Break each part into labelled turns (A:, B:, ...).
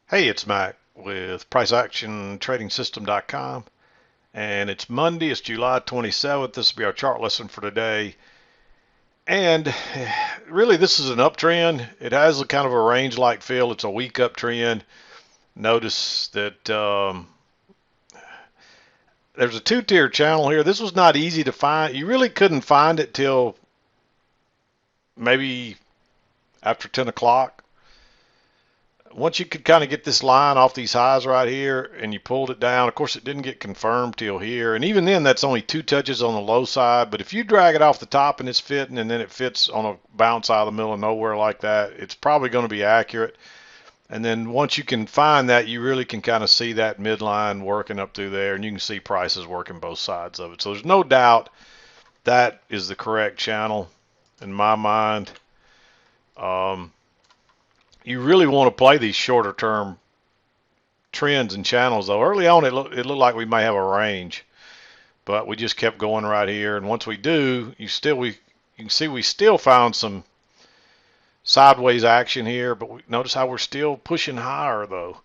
A: Hey, it's Mac with PriceActionTradingSystem.com, and it's Monday. It's July 27th. This will be our chart lesson for today. And really, this is an uptrend. It has a kind of a range-like feel. It's a weak uptrend. Notice that there's a two-tier channel here. This was not easy to find. You really couldn't find it till maybe after 10 o'clock. Once you could kind of get this line off these highs right here and you pulled it down, of course it didn't get confirmed till here, and even then that's only two touches on the low side. But if you drag it off the top and it's fitting, and then it fits on a bounce out of the middle of nowhere like that, it's probably going to be accurate. And then once you can find that, you really can kind of see that midline working up through there, and you can see prices working both sides of it. So there's no doubt that is the correct channel in my mind. You really want to play these shorter term trends and channels though. Early on it looked like we may have a range, but we just kept going right here, and once we do, you can see we still found some sideways action here, but notice how we're still pushing higher though.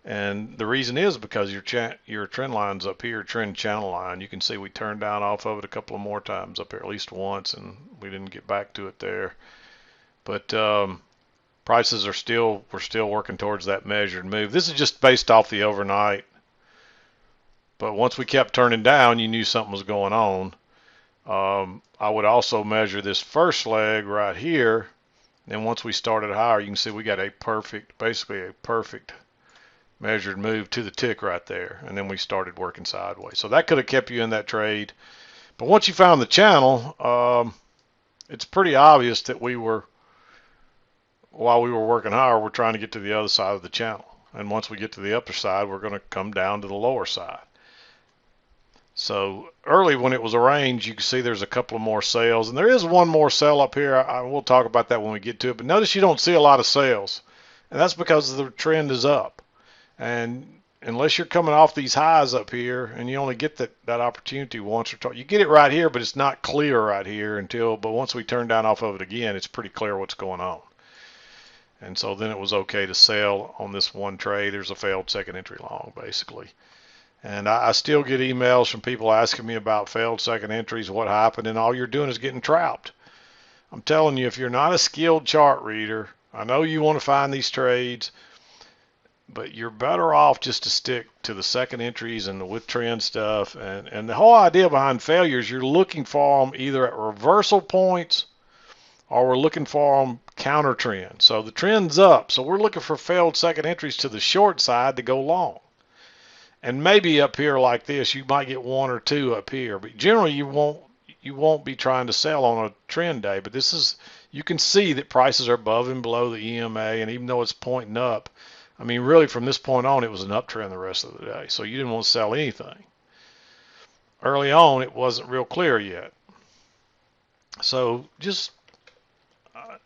A: And the reason is because your trend line's up here, trend channel line. You can see we turned down off of it a couple of more times up here, at least once, and we didn't get back to it there. But prices we're still working towards that measured move. This is just based off the overnight. But once we kept turning down, you knew something was going on. I would also measure this first leg right here. And once we started higher, you can see we got basically a perfect measured move to the tick right there. And then we started working sideways. So that could have kept you in that trade. But once you found the channel, it's pretty obvious that while we were working higher, we're trying to get to the other side of the channel. And once we get to the upper side, we're going to come down to the lower side. So early when it was a range, you can see there's a couple of more sales. And there is one more sell up here. We'll talk about that when we get to it. But notice you don't see a lot of sales. And that's because the trend is up. And unless you're coming off these highs up here, and you only get that opportunity once or twice. You get it right here, but it's not clear right here but once we turn down off of it again, it's pretty clear what's going on. And so then it was okay to sell on this one trade. There's a failed second entry long, basically. And I still get emails from people asking me about failed second entries, what happened, and all you're doing is getting trapped. I'm telling you, if you're not a skilled chart reader, I know you want to find these trades, but you're better off just to stick to the second entries and the with trend stuff. And the whole idea behind failures, you're looking for them either at reversal points or we're looking for them counter trend. So the trend's up, so we're looking for failed second entries to the short side to go long. And maybe up here like this, you might get one or two up here, but generally you won't be trying to sell on a trend day. But you can see that prices are above and below the EMA, and even though it's pointing up, I mean, really from this point on, it was an uptrend the rest of the day. So you didn't want to sell anything. Early on, it wasn't real clear yet. So just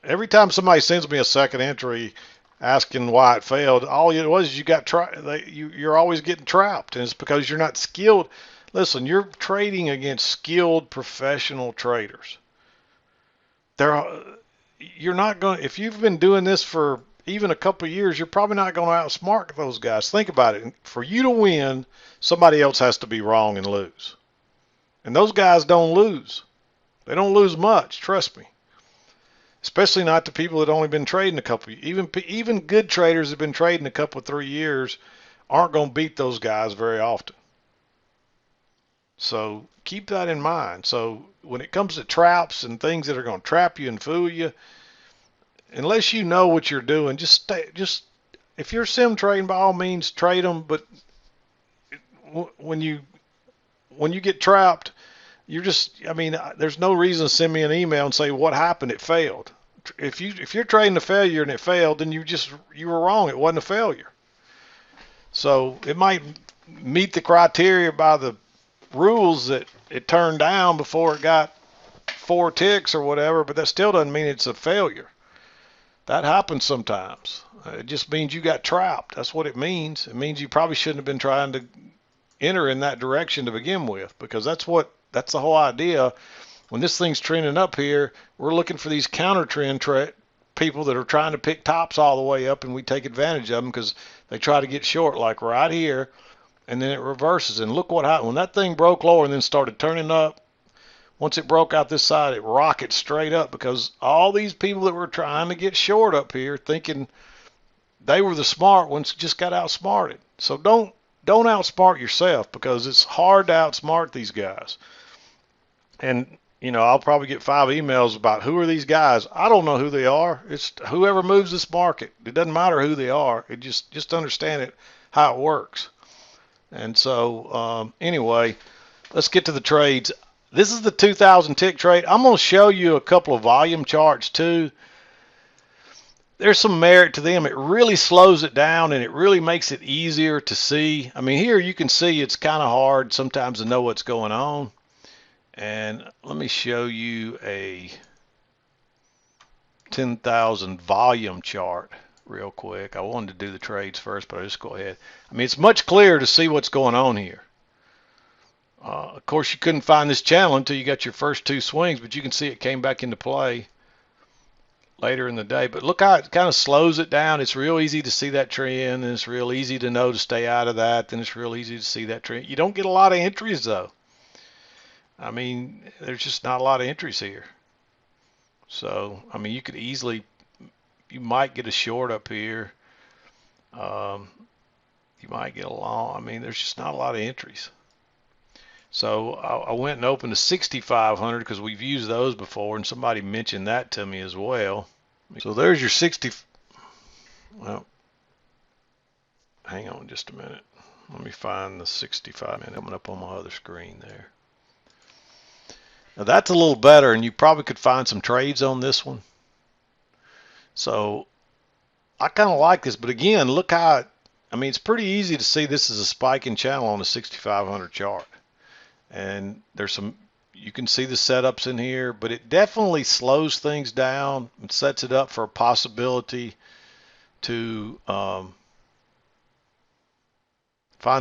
A: every time somebody sends me a second entry asking why it failed, all it was is you're always getting trapped, and it's because you're not skilled. Listen, you're trading against skilled professional traders. You're not going. If you've been doing this for even a couple of years, you're probably not going to outsmart those guys. Think about it. For you to win, somebody else has to be wrong and lose. And those guys don't lose. They don't lose much. Trust me. Especially not to people that only been trading a couple. Even good traders that have been trading a couple 3 years aren't going to beat those guys very often. So keep that in mind. So when it comes to traps and things that are going to trap you and fool you, unless you know what you're doing, just if you're sim trading, by all means trade them. But when you get trapped, there's no reason to send me an email and say what happened. It failed. If you're trading a failure and it failed, then you were wrong. It wasn't a failure. So it might meet the criteria by the rules that it turned down before it got 4 ticks or whatever, but that still doesn't mean it's a failure. That happens sometimes. It just means you got trapped. That's what it means. It means you probably shouldn't have been trying to enter in that direction to begin with, because that's the whole idea. When this thing's trending up here, we're looking for these counter trend people that are trying to pick tops all the way up, and we take advantage of them because they try to get short, like right here, and then it reverses. And look what happened when that thing broke lower and then started turning up. Once it broke out this side, it rocketed straight up because all these people that were trying to get short up here, thinking they were the smart ones, just got outsmarted. So don't outsmart yourself, because it's hard to outsmart these guys. And I'll probably get 5 emails about who are these guys. I don't know who they are. It's whoever moves this market. It doesn't matter who they are. It just understand it, how it works. And so anyway, let's get to the trades. This is the 2,000 tick trade. I'm going to show you a couple of volume charts too. There's some merit to them. It really slows it down, and it really makes it easier to see. I mean, here you can see it's kind of hard sometimes to know what's going on. And let me show you a 10,000 volume chart real quick. I wanted to do the trades first, but I'll just go ahead. I mean, it's much clearer to see what's going on here. Of course, you couldn't find this channel until you got your first 2 swings, but you can see it came back into play later in the day. But look how it kind of slows it down. It's real easy to see that trend, and it's real easy to know to stay out of that. Then it's real easy to see that trend. You don't get a lot of entries, though. I mean, there's just not a lot of entries here. So, I mean, you might get a short up here. You might get a long. I mean, there's just not a lot of entries. So I went and opened a 6,500 because we've used those before, and somebody mentioned that to me as well. So there's your 60. Well, hang on just a minute. Let me find the 65 minute coming up on my other screen there. Now that's a little better, and you probably could find some trades on this one. So I kind of like this, but again, look how I mean, it's pretty easy to see this is a spiking channel on a 6,500 chart. And there's you can see the setups in here, but it definitely slows things down and sets it up for a possibility to find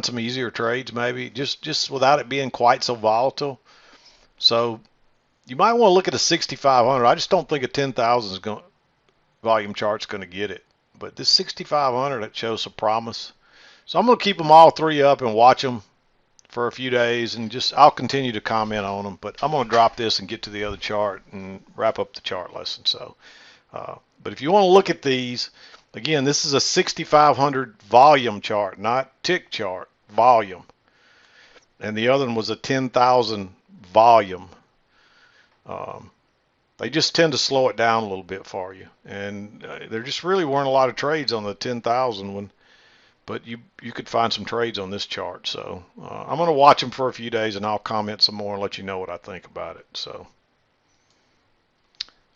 A: some easier trades, maybe just without it being quite so volatile. So you might want to look at a 6,500. I just don't think a 10,000 is going volume chart's going to get it, but this 6,500, that shows some promise. So I'm going to keep them all 3 up and watch them for a few days, and I'll continue to comment on them, but I'm going to drop this and get to the other chart and wrap up the chart lesson. So, but if you want to look at these, again, this is a 6,500 volume chart, not tick chart, volume. And the other one was a 10,000 volume. They just tend to slow it down a little bit for you. And there just really weren't a lot of trades on the 10,000 one. But you could find some trades on this chart. So I'm going to watch them for a few days, and I'll comment some more and let you know what I think about it. So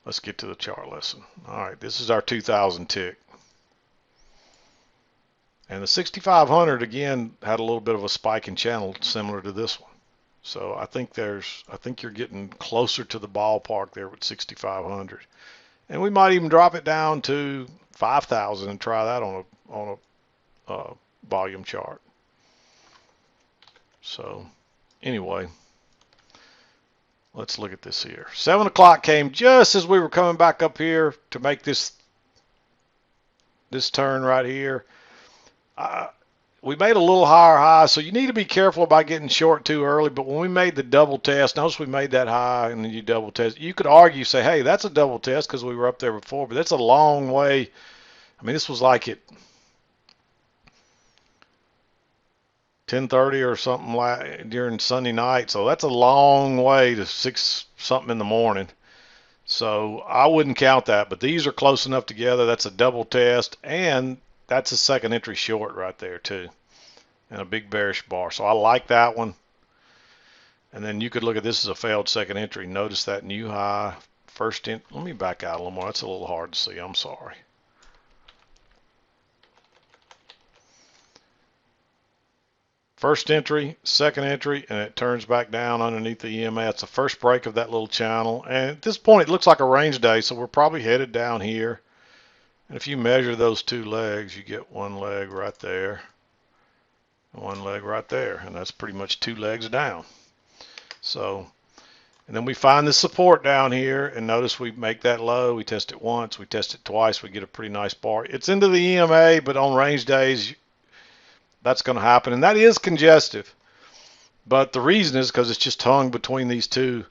A: let's get to the chart lesson. All right, this is our 2,000 tick. And the 6,500, again, had a little bit of a spike in channel similar to this one. So I think you're getting closer to the ballpark there with 6,500. And we might even drop it down to 5,000 and try that on a volume chart. So anyway, let's look at this here. 7 o'clock came just as we were coming back up here to make this turn right here. We made a little higher high, so you need to be careful about getting short too early. But when we made the double test, notice we made that high and then you double test. You could argue, say, hey, that's a double test because we were up there before, but that's a long way. I mean, this was like at 10:30 or something like during Sunday night, so that's a long way to 6 something in the morning. So I wouldn't count that, but these are close enough together. That's a double test, and that's a second entry short right there too, and a big bearish bar. So I like that one. And then you could look at this as a failed second entry. Notice that new high first in. Let me back out a little more. That's a little hard to see. I'm sorry. First entry, second entry, and it turns back down underneath the EMA. It's the first break of that little channel. And at this point, it looks like a range day, so we're probably headed down here. And if you measure those 2 legs, you get 1 leg right there, and 1 leg right there, and that's pretty much 2 legs down. So And then we find the support down here, and notice we make that low. We test it once, we test it twice, we get a pretty nice bar. It's into the EMA, but on range days, that's going to happen, and that is congestive. But the reason is because it's just hung between these two,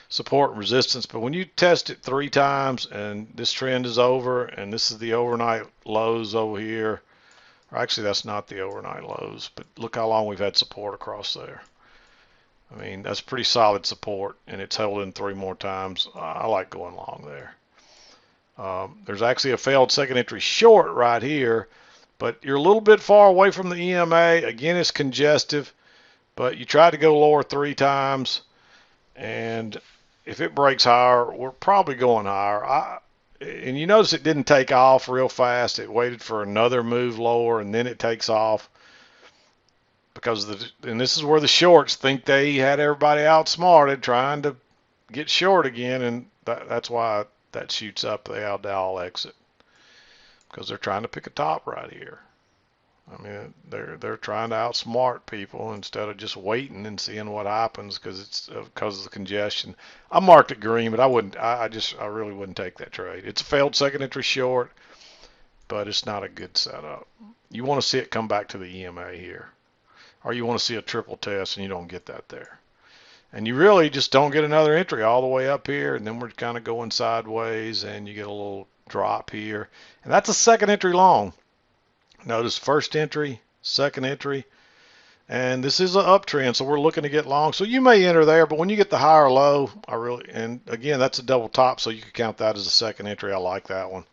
A: support and resistance. But when you test it 3 times and this trend is over, and this is the overnight lows over here, or actually that's not the overnight lows, but look how long we've had support across there. I mean, that's pretty solid support, and it's held in 3 more times. I like going long there. There's actually a failed second entry short right here, but you're a little bit far away from the EMA. Again, it's congestive, but you tried to go lower 3 times, and if it breaks higher, we're probably going higher. And you notice it didn't take off real fast. It waited for another move lower, and then it takes off. Because and this is where the shorts think they had everybody outsmarted trying to get short again, and that's why that shoots up the Aldal exit, because they're trying to pick a top right here. I mean, they're trying to outsmart people instead of just waiting and seeing what happens, because of the congestion. I marked it green, but I wouldn't. I really wouldn't take that trade. It's a failed second entry short, but it's not a good setup. You want to see it come back to the EMA here. Or you want to see a triple test, and you don't get that there. And you really just don't get another entry all the way up here, and then we're kind of going sideways, and you get a little drop here. And that's a second entry long. Notice first entry, second entry, and this is an uptrend, so we're looking to get long. So you may enter there, but when you get the higher low, and again, that's a double top, so you could count that as a second entry. I like that one.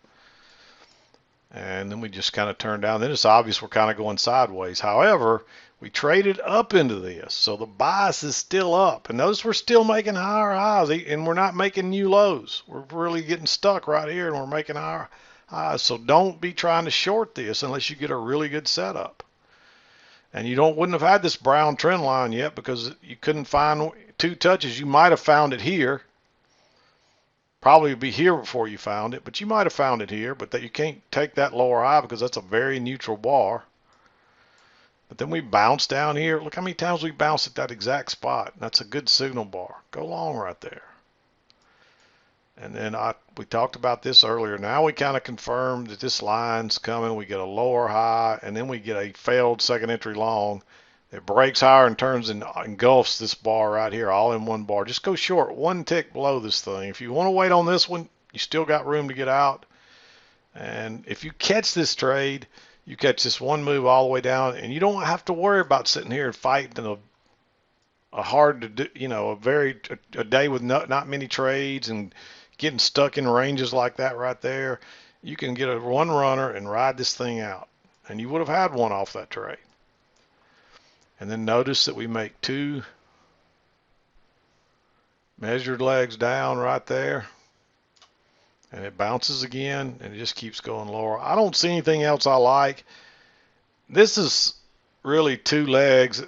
A: And then we just kind of turn down. Then it's obvious we're kind of going sideways. However, we traded up into this, so the bias is still up. And notice we're still making higher highs, and we're not making new lows. We're really getting stuck right here, and we're making higher highs. So don't be trying to short this unless you get a really good setup. And you wouldn't have had this brown trend line yet because you couldn't find 2 touches. You might have found it here. Probably be here before you found it, but you might have found it here. But that you can't take that lower high because that's a very neutral bar. But then we bounce down here. Look how many times we bounced at that exact spot. That's a good signal bar. Go long right there. And then we talked about this earlier. Now we kind of confirmed that this line's coming. We get a lower high, and then we get a failed second entry long. It breaks higher and turns and engulfs this bar right here, all in one bar. Just go short 1 tick below this thing. If you want to wait on this one, you still got room to get out. And if you catch this trade, you catch this one move all the way down, and you don't have to worry about sitting here and fighting a hard to do, a day with not many trades and getting stuck in ranges like that right there. You can get a one runner and ride this thing out, and you would have had one off that trade. And then notice that we make 2 measured legs down right there, and it bounces again, and it just keeps going lower. I don't see anything else I like. This is really 2 legs.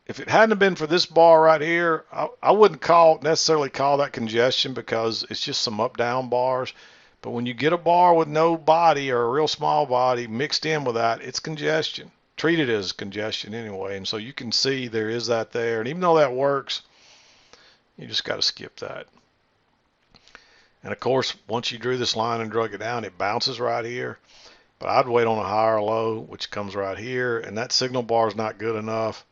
A: If it hadn't been for this bar right here, I wouldn't necessarily call that congestion, because it's just some up-down bars. But when you get a bar with no body or a real small body mixed in with that, it's congestion. Treat it as congestion anyway. And so you can see there is that there. And even though that works, you just got to skip that. And of course, once you drew this line and drug it down, it bounces right here. But I'd wait on a higher low, which comes right here. And that signal bar is not good enough.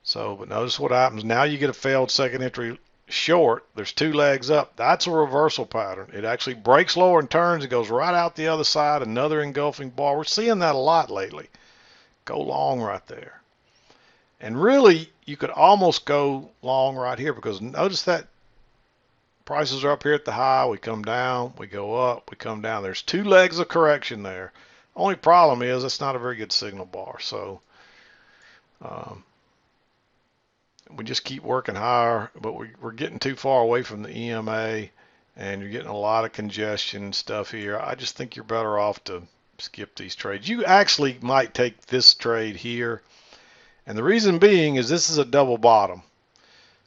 A: So, but notice what happens. Now you get a failed second entry short. There's 2 legs up. That's a reversal pattern. It actually breaks lower and turns and goes right out the other side. Another engulfing bar. We're seeing that a lot lately. Go long right there. And really, you could almost go long right here, because notice that prices are up here at the high. We come down, we go up, we come down. There's 2 legs of correction there. Only problem is it's not a very good signal bar. So we just keep working higher, but we're getting too far away from the EMA, and you're getting a lot of congestion and stuff here. I just think you're better off to skip these trades. You actually might take this trade here, and the reason being is this is a double bottom.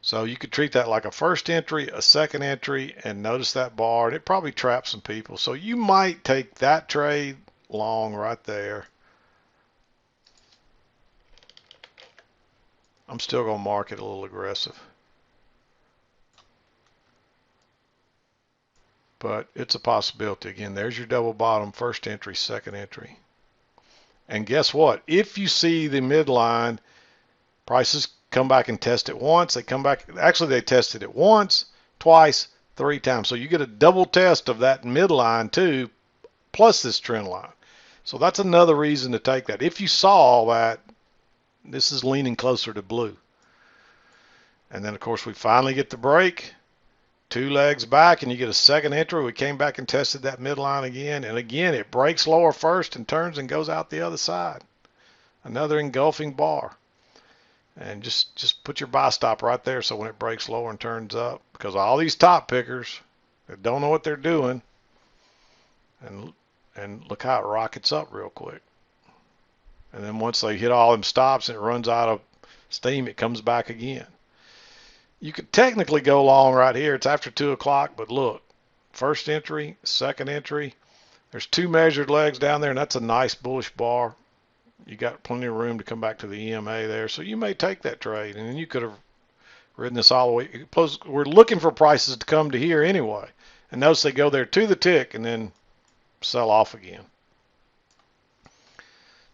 A: So you could treat that like a first entry, a second entry, and notice that bar, and it probably traps some people. So you might take that trade long right there. I'm still going to mark it a little aggressive. but it's a possibility. Again, there's your double bottom, first entry, second entry. And guess what? If you see the midline, prices come back and test it once. They come back, actually they tested it once, twice, 3 times. So you get a double test of that midline too, plus this trend line. So that's another reason to take that. If you saw that, this is leaning closer to blue. And then of course we finally get the break, 2 legs back, and you get a second entry. We came back and tested that midline again, and again it breaks lower first and turns and goes out the other side. Another engulfing bar. And just put your buy stop right there, so when it breaks lower and turns up, because all these top pickers that don't know what they're doing, and look how it rockets up real quick. And then once they hit all them stops and it runs out of steam, it comes back again. You could technically go long right here. It's after 2 o'clock, but look, first entry, second entry. There's 2 measured legs down there, and that's a nice bullish bar. You got plenty of room to come back to the EMA there, so you may take that trade, and then you could have ridden this all the way. Plus, we're looking for prices to come to here anyway, and notice they go there to the tick and then sell off again.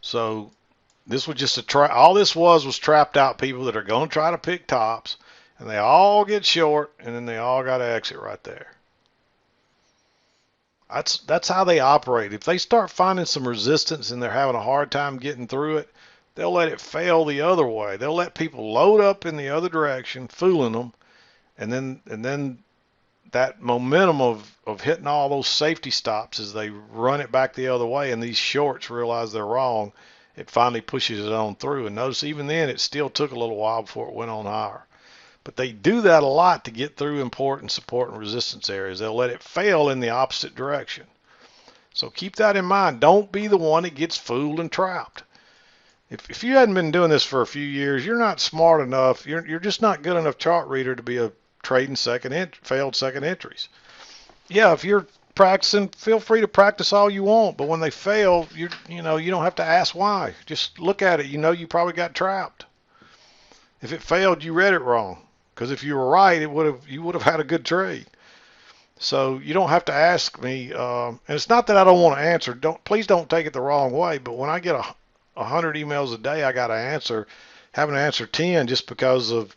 A: So this was just all this was trapped out people that are going to try to pick tops, and they all get short, and then they all got to exit right there. That's how they operate. If they start finding some resistance and they're having a hard time getting through it, they'll let it fail the other way. They'll let people load up in the other direction, fooling them, and then that momentum of hitting all those safety stops as they run it back the other way, and these shorts realize they're wrong, it finally pushes it on through. And notice even then it still took a little while before it went on higher. But they do that a lot to get through important support and resistance areas. They'll let it fail in the opposite direction. So keep that in mind. Don't be the one that gets fooled and trapped. If you hadn't been doing this for a few years, you're not smart enough. You're just not good enough chart reader to be a trading failed second entries. Yeah, if you're practicing, feel free to practice all you want. But when they fail, you don't have to ask why. Just look at it. You probably got trapped. If it failed, you read it wrong. Because if you were right, you would have had a good trade. So you don't have to ask me. And it's not that I don't want to answer. Please don't take it the wrong way. But when I get 100 emails a day, I got to answer. Having to answer 10 just because of,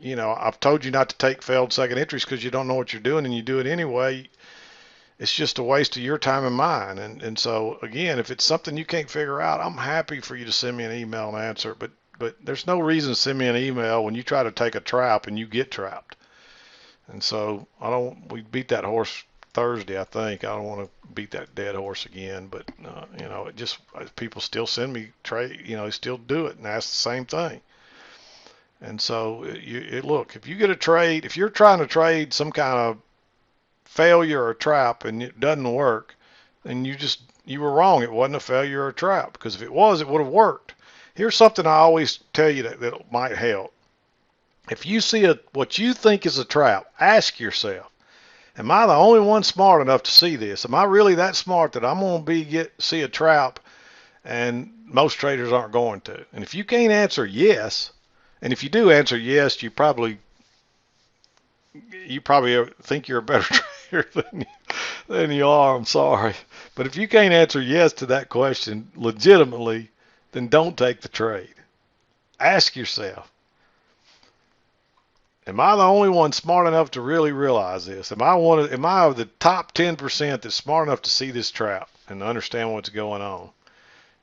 A: I've told you not to take failed second entries because you don't know what you're doing and you do it anyway. It's just a waste of your time and mine. And so again, if it's something you can't figure out, I'm happy for you to send me an email and answer it. But there's no reason to send me an email when you try to take a trap and you get trapped. And so we beat that horse Thursday, I think. I don't want to beat that dead horse again, but it just, people still send me trade, they still do it and ask the same thing. And so look, if you get a trade, if you're trying to trade some kind of failure or trap and it doesn't work, then you were wrong. It wasn't a failure or a trap, because if it was, it would have worked. Here's something I always tell you that might help. If you see what you think is a trap, ask yourself, am I the only one smart enough to see this? Am I really that smart that I'm going to see a trap and most traders aren't going to? And if you can't answer yes, and if you do answer yes, you probably think you're a better trader than you are. I'm sorry. But if you can't answer yes to that question legitimately, then don't take the trade. Ask yourself, am I the only one smart enough to really realize this? Am I of the top 10% that's smart enough to see this trap and understand what's going on?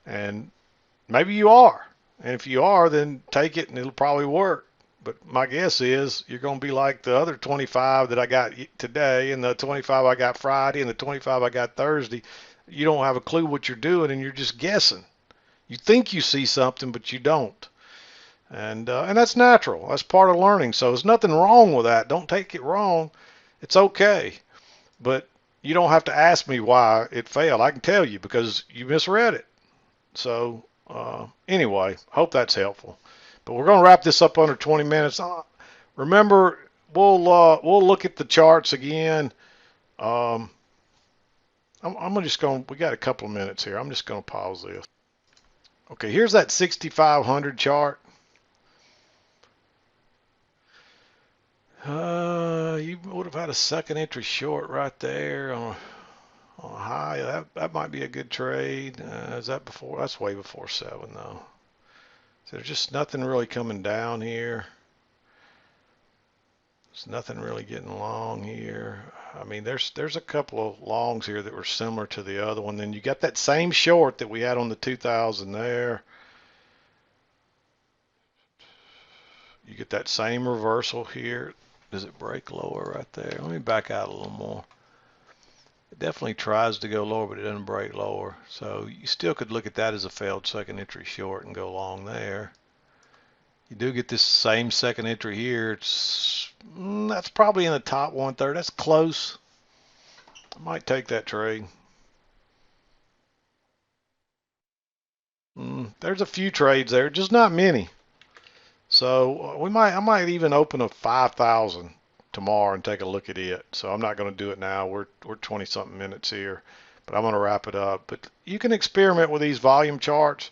A: And maybe you are. And if you are, then take it and it'll probably work. But my guess is you're going to be like the other 25 that I got today, and the 25 I got Friday, and the 25 I got Thursday. You don't have a clue what you're doing, and you're just guessing. You think you see something, but you don't. And that's natural. That's part of learning. So there's nothing wrong with that. Don't take it wrong. It's okay. But you don't have to ask me why it failed. I can tell you because you misread it. So anyway, hope that's helpful. But we're going to wrap this up under 20 minutes. Remember, we'll look at the charts again. We got a couple of minutes here. I'm just going to pause this. Okay, here's that 6,500 chart. You would have had a second entry short right there on a high. That might be a good trade. Is that before? That's way before 7 though. So there's just nothing really coming down here. There's nothing really getting long here. I mean, there's a couple of longs here that were similar to the other one. Then you got that same short that we had on the 2000 there. You get that same reversal here. Does it break lower right there? Let me back out a little more. It definitely tries to go lower, but it doesn't break lower. So you still could look at that as a failed second entry short and go long there. You do get this same second entry here. That's probably in the top 1/3. That's close. I might take that trade. There's a few trades there, just not many. So I might even open a 5,000 tomorrow and take a look at it. So I'm not going to do it now. We're 20 something minutes here, but I'm going to wrap it up. But you can experiment with these volume charts.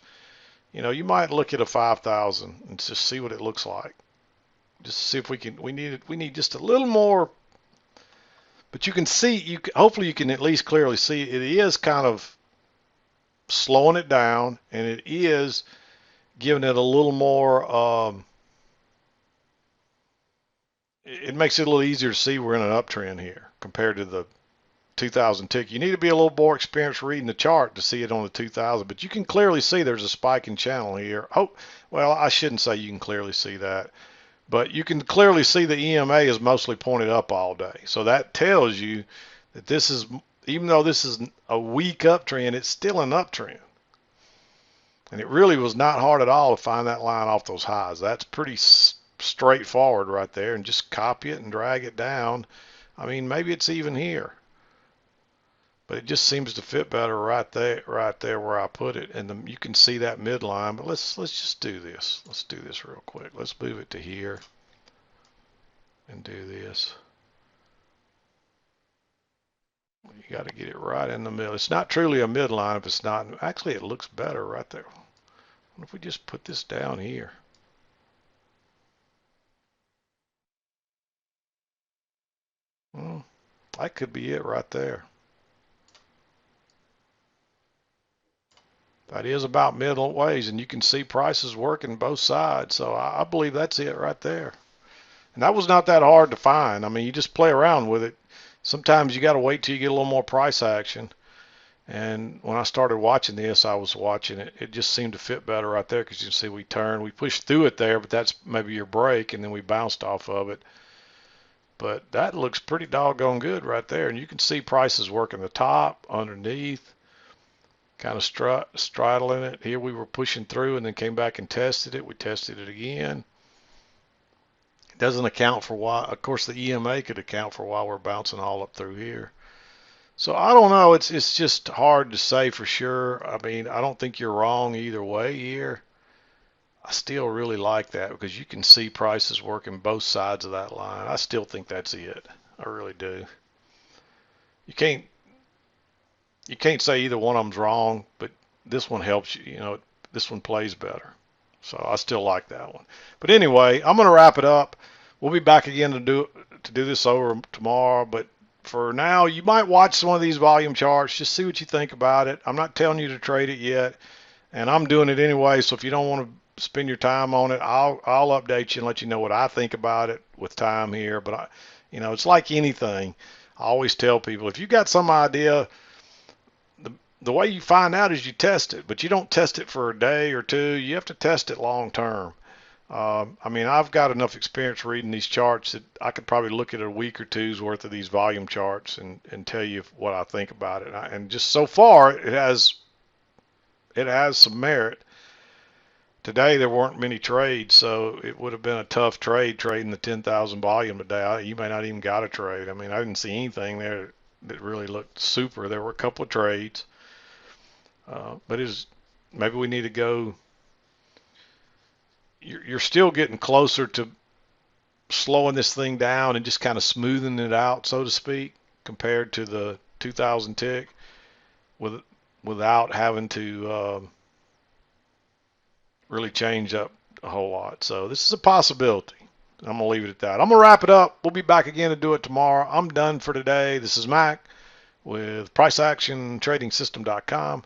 A: You know, you might look at a 5,000 and just see what it looks like. Just see if we can. We need just a little more. But you can see. Hopefully you can at least clearly see it is kind of slowing it down, and it is giving it a little more. It makes it a little easier to see we're in an uptrend here compared to the 2000 tick. You need to be a little more experienced reading the chart to see it on the 2000, but you can clearly see there's a spike in channel here. Oh, well, I shouldn't say you can clearly see that, but you can clearly see the EMA is mostly pointed up all day. So that tells you that this is, even though this is a weak uptrend, it's still an uptrend. And it really was not hard at all to find that line off those highs. That's pretty straightforward right there, and just copy it and drag it down. I mean, maybe it's even here, but it just seems to fit better right there where I put it. And you can see that midline. But let's just do this. Let's do this real quick. Let's move it to here and do this. You got to get it right in the middle. It's not truly a midline if it's not. Actually, it looks better right there. What if we just put this down here? Well, that could be it right there. That is about middle ways, and you can see prices working both sides. So I believe that's it right there. And that was not that hard to find. I mean, you just play around with it. Sometimes you got to wait till you get a little more price action. And when I started watching this, I was watching it. It just seemed to fit better right there because you can see we turned, we pushed through it there, but that's maybe your break, and then we bounced off of it. But that looks pretty doggone good right there. And you can see prices working the top, underneath, kind of straddling it. Here we were pushing through and then came back and tested it. We tested it again. It doesn't account for why, of course, the EMA could account for why we're bouncing all up through here. So I don't know. It's just hard to say for sure. I mean, I don't think you're wrong either way here. I still really like that because you can see prices working both sides of that line. I still think that's it. I really do. You can't say either one of them's wrong, but this one helps you. You know, this one plays better. So I still like that one. But anyway, I'm going to wrap it up. We'll be back again to do this over tomorrow. But for now, you might watch some of these volume charts. Just see what you think about it. I'm not telling you to trade it yet, and I'm doing it anyway. So if you don't want to spend your time on it, I'll update you and let you know what I think about it with time here. But it's like anything. I always tell people if you got some idea, the way you find out is you test it, but you don't test it for a day or two. You have to test it long term. I mean, I've got enough experience reading these charts that I could probably look at a week or two's worth of these volume charts and tell you what I think about it. And just so far, it has some merit. Today there weren't many trades, so it would have been a tough trade trading the 10,000 volume today. You may not even got a trade. I mean, I didn't see anything there that really looked super. There were a couple of trades. But maybe we need to go. You're still getting closer to slowing this thing down and just kind of smoothing it out, so to speak, compared to the 2000 tick, without having to really change up a whole lot. So this is a possibility. I'm going to leave it at that. I'm going to wrap it up. We'll be back again to do it tomorrow. I'm done for today. This is Mac with PriceActionTradingSystem.com.